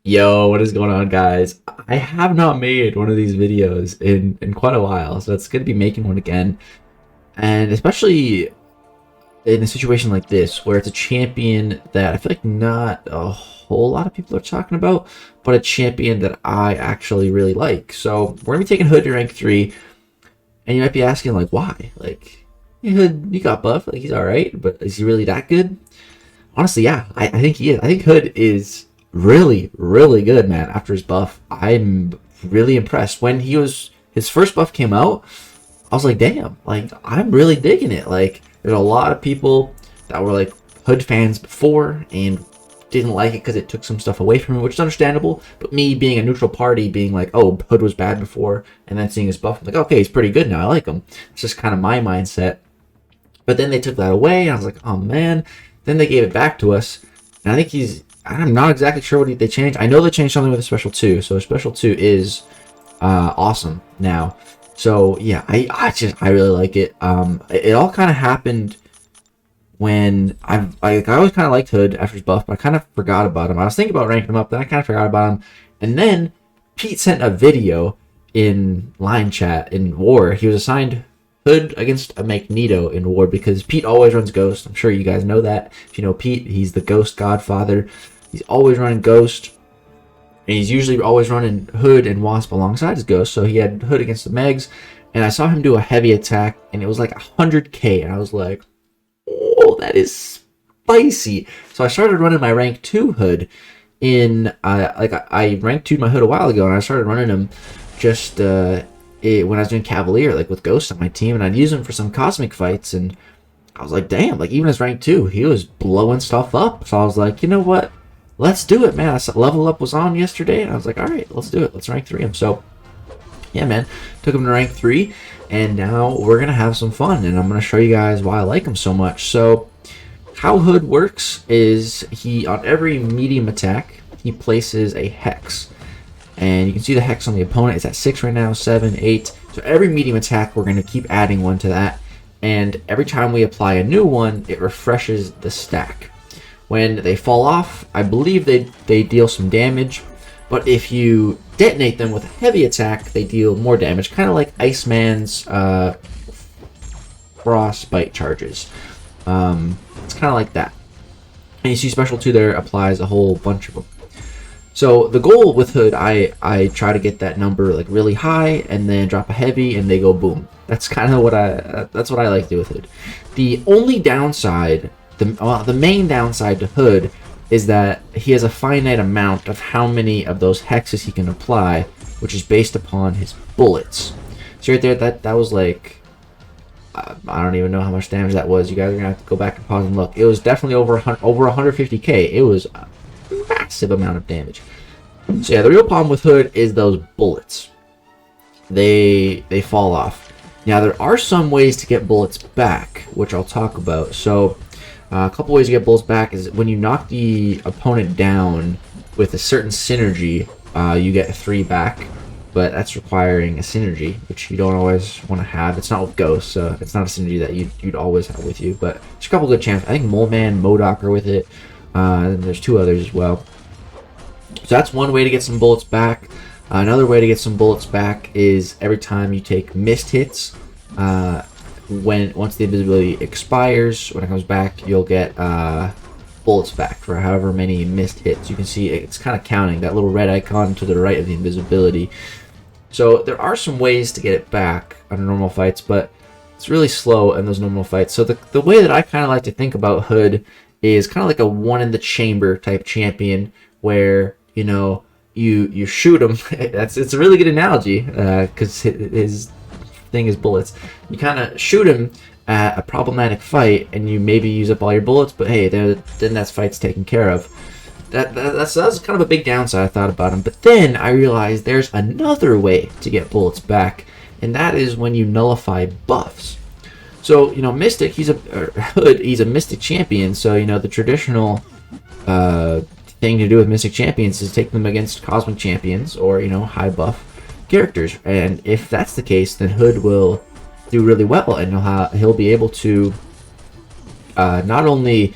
Yo, what is going on, guys? I have not made one of these videos in quite a while, so it's good to be making one again. And especially in a situation like this, where it's a champion that I feel like not a whole lot of people are talking about, but a champion that I actually really like. So we're gonna be taking Hood to rank 3, and you might be asking, like, why? Like, yeah, Hood, you got buff, like he's alright, but is he really that good? Honestly, yeah, I think he is. I think Hood is really, really good, man. After his buff, I'm really impressed. When his first buff came out, I was like, damn, like I'm really digging it. Like, there's a lot of people that were like Hood fans before and didn't like it because it took some stuff away from him, which is understandable. But me being a neutral party, being like, oh, Hood was bad before, and then seeing his buff, I'm like, okay, he's pretty good now. I like him. It's just kind of my mindset. But then they took that away, and I was like, oh man. Then they gave it back to us, and I think I'm not exactly sure what they changed. I know they changed something with a special 2, so a special 2 is awesome now. So yeah, I really like it. It all kind of happened when I always kind of liked Hood after his buff, but I kind of forgot about him. I was thinking about ranking him up, then I kind of forgot about him, and then Pete sent a video in line chat in War. He was assigned Hood against a Magneto in War because Pete always runs Ghost. I'm sure you guys know that. If you know Pete, he's the Ghost Godfather. He's always running Ghost, and he's usually always running Hood and Wasp alongside his Ghost. So he had Hood against the Megs, and I saw him do a heavy attack, and it was like 100k, and I was like, oh, that is spicy. So I started running my rank 2 Hood in, I rank 2'd my Hood a while ago, and I started running him just, when I was doing Cavalier, like with Ghost on my team, and I'd use him for some cosmic fights, and I was like, damn, like even as rank 2, he was blowing stuff up. So I was like, you know what? Let's do it, man. Level Up was on yesterday, and I was like, all right, let's do it. Let's rank 3 him. So yeah, man, took him to rank 3, and now we're gonna have some fun, and I'm gonna show you guys why I like him so much. So how Hood works is he, on every medium attack, he places a hex. And you can see the hex on the opponent. It's at 6 right now, 7, 8. So every medium attack, we're going to keep adding one to that. And every time we apply a new one, it refreshes the stack. When they fall off, I believe they deal some damage. But if you detonate them with a heavy attack, they deal more damage. Kind of like Iceman's frostbite charges. It's kind of like that. And you see Special 2 there applies a whole bunch of them. So the goal with Hood, I try to get that number like really high and then drop a heavy and they go boom. That's kind of what I like to do with Hood. The only downside, the main downside to Hood is that he has a finite amount of how many of those hexes he can apply, which is based upon his bullets. So right there, that was like, I don't even know how much damage that was. You guys are gonna have to go back and pause and look. It was definitely over 150k. It was massive amount of damage. So yeah, the real problem with Hood is those bullets. They fall off. Now there are some ways to get bullets back, which I'll talk about. So a couple ways to get bullets back is when you knock the opponent down with a certain synergy, you get 3 back, but that's requiring a synergy, which you don't always want to have. It's not with Ghost, so it's not a synergy that you'd always have with you, but there's a couple good chances. I think Mole Man, Mcoc are with it. And there's 2 others as well. So that's one way to get some bullets back. Another way to get some bullets back is every time you take missed hits. Once the invisibility expires, when it comes back, you'll get bullets back for however many missed hits. You can see it's kind of counting that little red icon to the right of the invisibility. So there are some ways to get it back under normal fights, but it's really slow in those normal fights. So the way that I kind of like to think about Hood is kind of like a one in the chamber type champion, where you know you shoot him. It's a really good analogy because his thing is bullets. You kind of shoot him at a problematic fight, and you maybe use up all your bullets, but hey, then that fight's taken care of. That's kind of a big downside I thought about him. But then I realized there's another way to get bullets back, and that is when you nullify buffs. So, you know, Mystic, Hood, he's a Mystic champion, so, you know, the traditional thing to do with Mystic champions is take them against Cosmic champions or, you know, high buff characters. And if that's the case, then Hood will do really well, and he'll be able to not only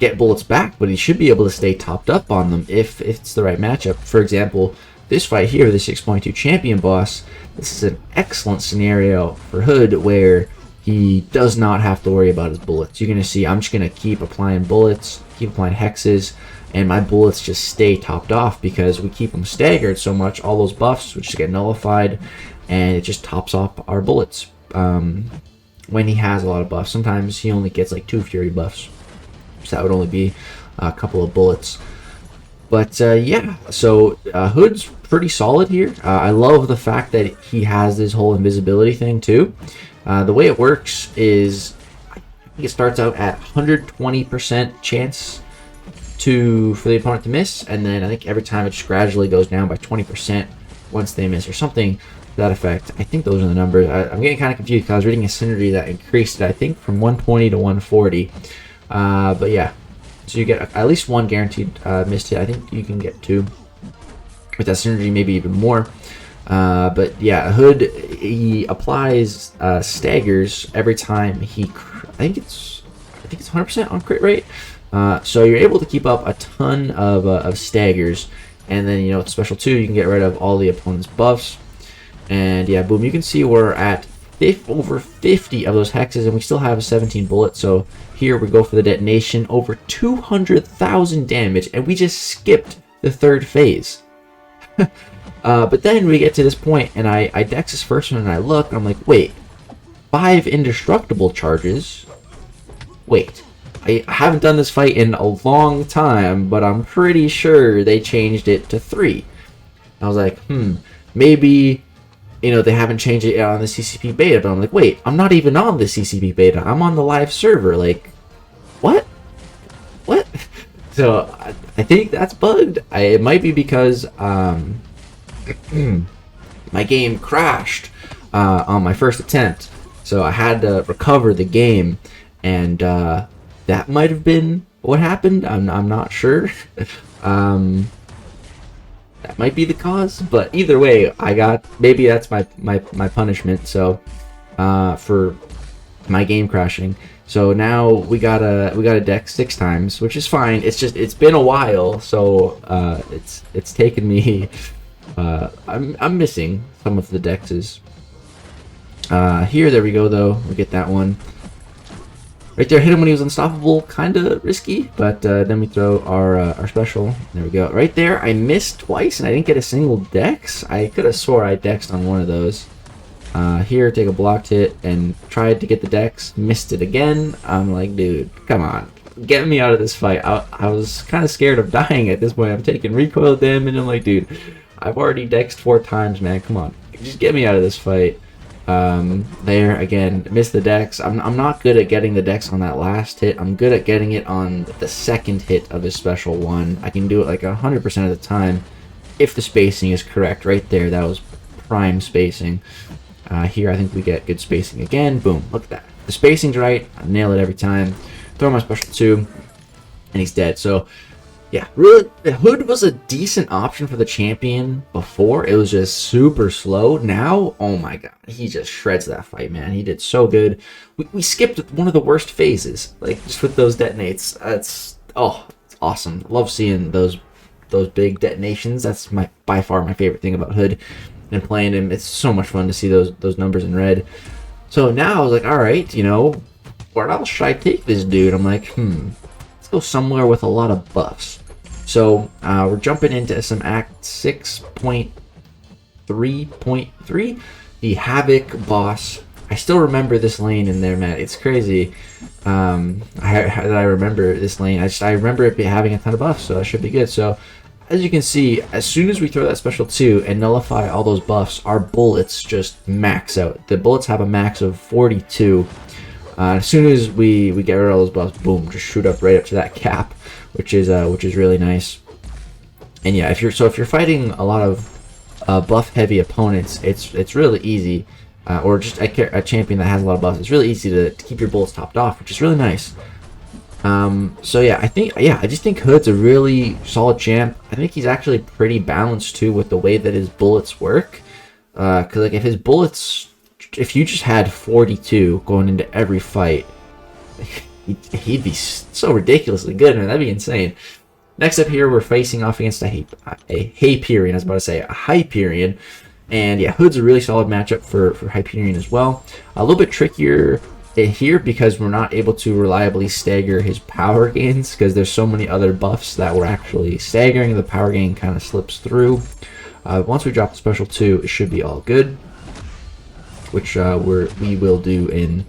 get bullets back, but he should be able to stay topped up on them if it's the right matchup. For example, this fight here, the 6.2 champion boss, this is an excellent scenario for Hood where he does not have to worry about his bullets. You're going to see I'm just going to keep applying bullets, keep applying hexes, and my bullets just stay topped off because we keep them staggered so much. All those buffs would just get nullified, and it just tops off our bullets. When he has a lot of buffs, sometimes he only gets like 2 fury buffs, so that would only be a couple of bullets. But yeah, so Hood's pretty solid here. I love the fact that he has this whole invisibility thing too. The way it works is, I think it starts out at 120% chance for the opponent to miss, and then I think every time it just gradually goes down by 20% once they miss, or something to that effect. I think those are the numbers. I'm getting kind of confused because I was reading a synergy that increased it, I think, from 120 to 140. But yeah, so you get at least 1 guaranteed missed hit. I think you can get 2 with that synergy, maybe even more. But yeah, Hood, he applies staggers every time he. I think it's 100% on crit rate. So you're able to keep up a ton of staggers, and then, you know, with special 2, you can get rid of all the opponent's buffs. And yeah, boom, you can see we're at over 50 of those hexes, and we still have 17 bullets. So here we go for the detonation, over 200,000 damage, and we just skipped the 3rd phase. But then we get to this point, and I dex this first one, and I look, and I'm like, wait, 5 indestructible charges? Wait, I haven't done this fight in a long time, but I'm pretty sure they changed it to 3. I was like, maybe, you know, they haven't changed it on the CCP beta. But I'm like, wait, I'm not even on the CCP beta. I'm on the live server. Like, what? So I think that's bugged. It might be because my game crashed on my first attempt, so I had to recover the game, and that might have been what happened. I'm not sure. That might be the cause, but either way, maybe that's my punishment. So for my game crashing. So now we gotta deck 6 times, which is fine. It's been a while, so it's taken me. I'm missing some of the dexes. There we go though. We get that one. Right there, hit him when he was unstoppable, kind of risky, but then we throw our special. There we go. Right there, I missed twice, and I didn't get a single dex. I could have swore I dexed on one of those. Here, take a blocked hit, and tried to get the dex, missed it again. I'm like, dude, come on. Get me out of this fight. I was kind of scared of dying at this point. I'm taking recoil damage, and I'm like, dude, I've already dexed 4 times, man. Come on. Just get me out of this fight. There again, missed the dex. I'm not good at getting the dex on that last hit. I'm good at getting it on the 2nd hit of his special 1. I can do it like 100% of the time if the spacing is correct. Right there, that was prime spacing. Here I think we get good spacing again. Boom, look at that. The spacing's right. I nail it every time. Throw my special 2, and he's dead. So yeah, really, Hood was a decent option for the champion before. It was just super slow. Now, oh my god, he just shreds that fight, man. He did so good. We skipped one of the worst phases, like just with those detonates. It's awesome. Love seeing those big detonations. That's by far my favorite thing about Hood and playing him. It's so much fun to see those numbers in red. So now I was like, all right, you know, where else should I take this dude? I'm like, let's go somewhere with a lot of buffs. So we're jumping into some Act 6.3.3, the Havok boss. I still remember this lane in there, man. It's crazy that I remember this lane. I remember it having a ton of buffs, so that should be good. So as you can see, as soon as we throw that special 2 and nullify all those buffs, our bullets just max out. The bullets have a max of 42. As soon as we get rid of all those buffs, boom, just shoot up right up to that cap, which is really nice. And yeah, if you're fighting a lot of buff heavy opponents, it's really easy, or just a champion that has a lot of buffs. It's really easy to keep your bullets topped off, which is really nice. So yeah, I just think Hood's a really solid champ. I think he's actually pretty balanced too with the way that his bullets work. Cause like if you just had 42 going into every fight, he'd be so ridiculously good, man. That'd be insane. Next up here, we're facing off against a Hyperion. I was about to say a Hyperion. And yeah, Hood's a really solid matchup for Hyperion as well. A little bit trickier here because we're not able to reliably stagger his power gains because there's so many other buffs that we're actually staggering. The power gain kind of slips through. Once we drop the special 2, it should be all good, which we will do in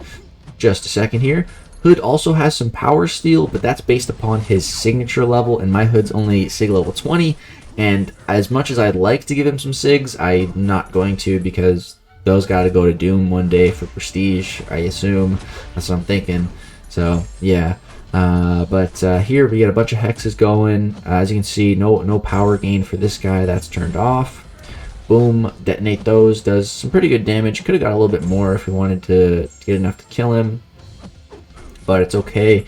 just a second here. Hood also has some power steal, but that's based upon his signature level, and my Hood's only sig level 20. And as much as I'd like to give him some sigs, I'm not going to because those got to go to Doom one day for prestige, I assume. That's what I'm thinking. So yeah, but here we get a bunch of hexes going. As you can see, no power gain for this guy. That's turned off. Boom, detonate those. Does some pretty good damage. Could have got a little bit more if we wanted to get enough to kill him, but it's okay.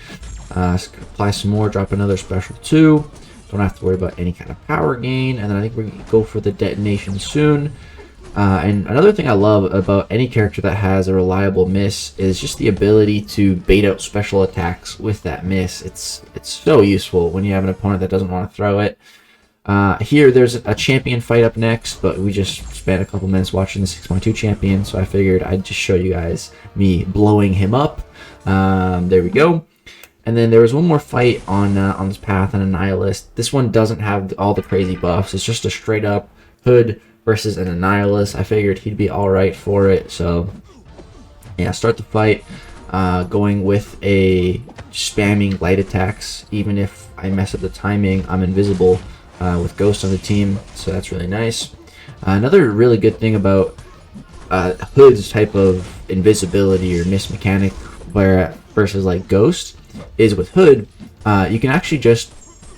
Apply some more. Drop another special 2. Don't have to worry about any kind of power gain, and then I think we're going to go for the detonation soon. And another thing I love about any character that has a reliable miss is just the ability to bait out special attacks with that miss. It's so useful when you have an opponent that doesn't want to throw it. Here there's a champion fight up next, but we just spent a couple minutes watching the 6.2 champion, so I figured I'd just show you guys me blowing him up. There we go. And then there was one more fight on this path on a Nihilist. This one doesn't have all the crazy buffs. It's just a straight up Hood versus an Nihilist. I figured he'd be alright for it. So yeah, start the fight going with a spamming light attacks. Even if I mess up the timing, I'm invisible with Ghost on the team. So that's really nice. Another really good thing about Hood's type of invisibility or miss mechanic versus like Ghost is with Hood, you can actually just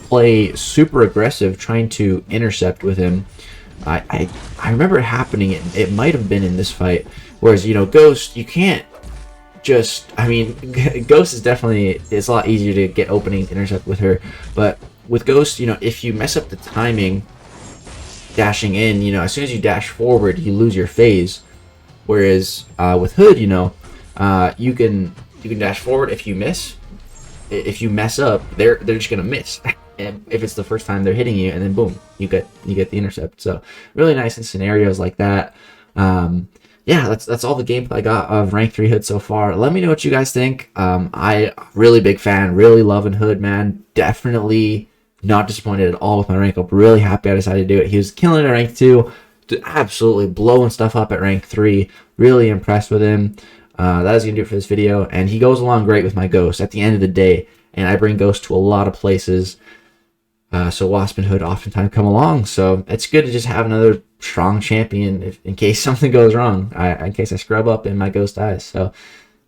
play super aggressive trying to intercept with him. I remember it happening, it might have been in this fight, whereas, you know, Ghost, you can't just, I mean, Ghost is definitely, it's a lot easier to get openings, intercept with her, but with Ghost, you know, if you mess up the timing dashing in, you know, as soon as you dash forward, you lose your phase, whereas with Hood, you know, you can dash forward. If you miss, if you mess up, they're just gonna miss. And if it's the first time they're hitting you, and then boom, you get the intercept. So really nice in scenarios like that. Yeah, that's all the gameplay I got of rank 3 Hood so far. Let me know what you guys think. I really big fan, really loving Hood, man. Definitely not disappointed at all with my rank up. Really happy I decided to do it. He was killing it at rank 2, absolutely blowing stuff up at rank 3. Really impressed with him. That is going to do it for this video, and he goes along great with my Ghost at the end of the day, and I bring Ghost to a lot of places, so Wasp and Hood oftentimes come along, so it's good to just have another strong champion in case something goes wrong, in case I scrub up and my Ghost dies. So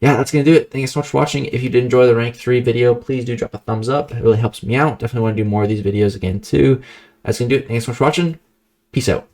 yeah, that's going to do it. Thank you so much for watching. If you did enjoy the rank 3 video, please do drop a thumbs up. It really helps me out. Definitely want to do more of these videos again too. That's going to do it. Thank you so much for watching. Peace out.